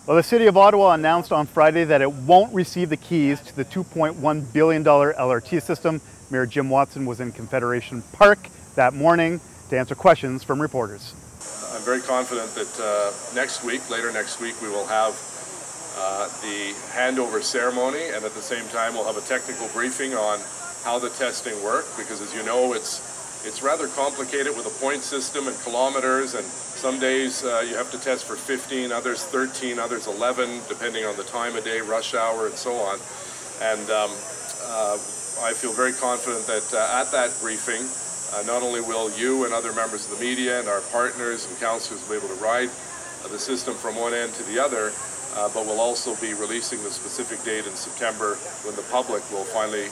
Well, the City of Ottawa announced on Friday that it won't receive the keys to the $2.1 billion LRT system. Mayor Jim Watson was in Confederation Park that morning to answer questions from reporters. I'm very confident that later next week, we will have the handover ceremony, and at the same time we'll have a technical briefing on how the testing works, because as you know, it's rather complicated with a point system and kilometers, and some days you have to test for 15, others 13, others 11, depending on the time of day, rush hour, and so on. And I feel very confident that at that briefing, not only will you and other members of the media and our partners and councillors be able to ride the system from one end to the other, but we'll also be releasing the specific date in September when the public will finally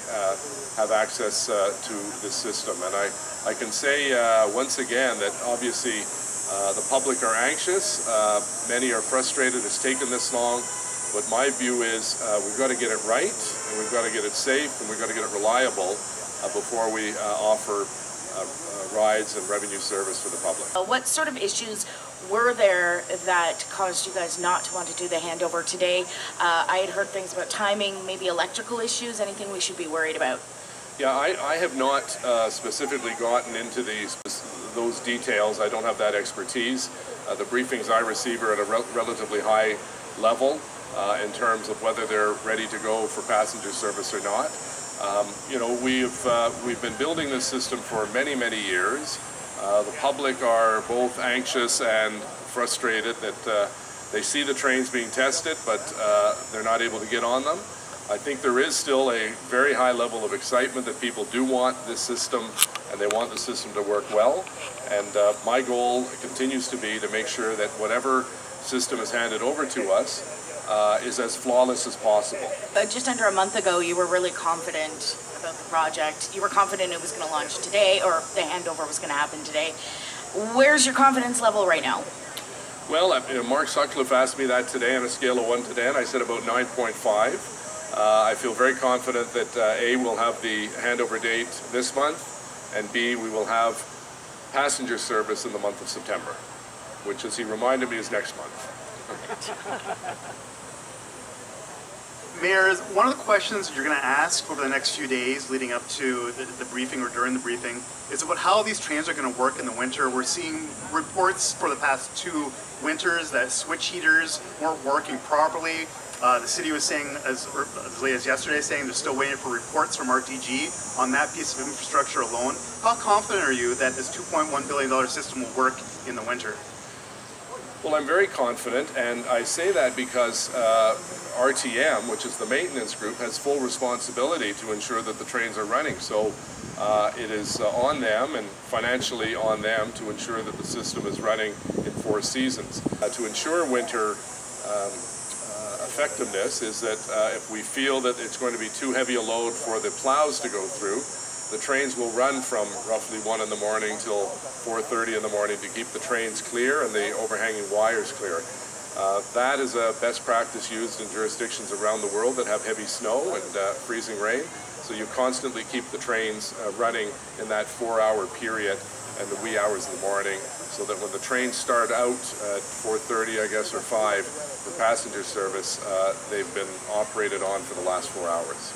have access to this system. And I can say once again that obviously the public are anxious, many are frustrated it's taken this long, but my view is we've got to get it right, and we've got to get it safe, and we've got to get it reliable before we offer rides and revenue service for the public. What sort of issues were there that caused you guys not to want to do the handover today? I had heard things about timing, maybe electrical issues, anything we should be worried about? Yeah, I have not specifically gotten into those details. I don't have that expertise. The briefings I receive are at a relatively high level in terms of whether they're ready to go for passenger service or not. You know, we've been building this system for many years. The public are both anxious and frustrated that they see the trains being tested, but they're not able to get on them. I think there is still a very high level of excitement that people do want this system, and they want the system to work well. And my goal continues to be to make sure that whatever system is handed over to us is as flawless as possible. Just under a month ago, you were really confident about the project. You were confident it was going to launch today, or the handover was going to happen today. Where's your confidence level right now? Well, Mark Sutcliffe asked me that today on a scale of 1 to 10. I said about 9.5. I feel very confident that A, we'll have the handover date this month, and B, we will have passenger service in the month of September, which, as he reminded me, is next month. Mayor, one of the questions you're going to ask over the next few days leading up to the briefing or during the briefing is about how these trains are going to work in the winter. We're seeing reports for the past 2 winters that switch heaters weren't working properly. The city was saying, as late as yesterday, saying they're still waiting for reports from RTG on that piece of infrastructure alone. How confident are you that this $2.1 billion system will work in the winter? Well, I'm very confident, and I say that because RTM, which is the maintenance group, has full responsibility to ensure that the trains are running. So it is on them and financially on them to ensure that the system is running in 4 seasons. To ensure winter effectiveness is that if we feel that it's going to be too heavy a load for the plows to go through, the trains will run from roughly 1 in the morning till 4:30 in the morning to keep the trains clear and the overhanging wires clear. That is a best practice used in jurisdictions around the world that have heavy snow and freezing rain. So you constantly keep the trains running in that 4-hour period and the wee hours in the morning, so that when the trains start out at 4:30, I guess, or 5 for passenger service, they've been operated on for the last 4 hours.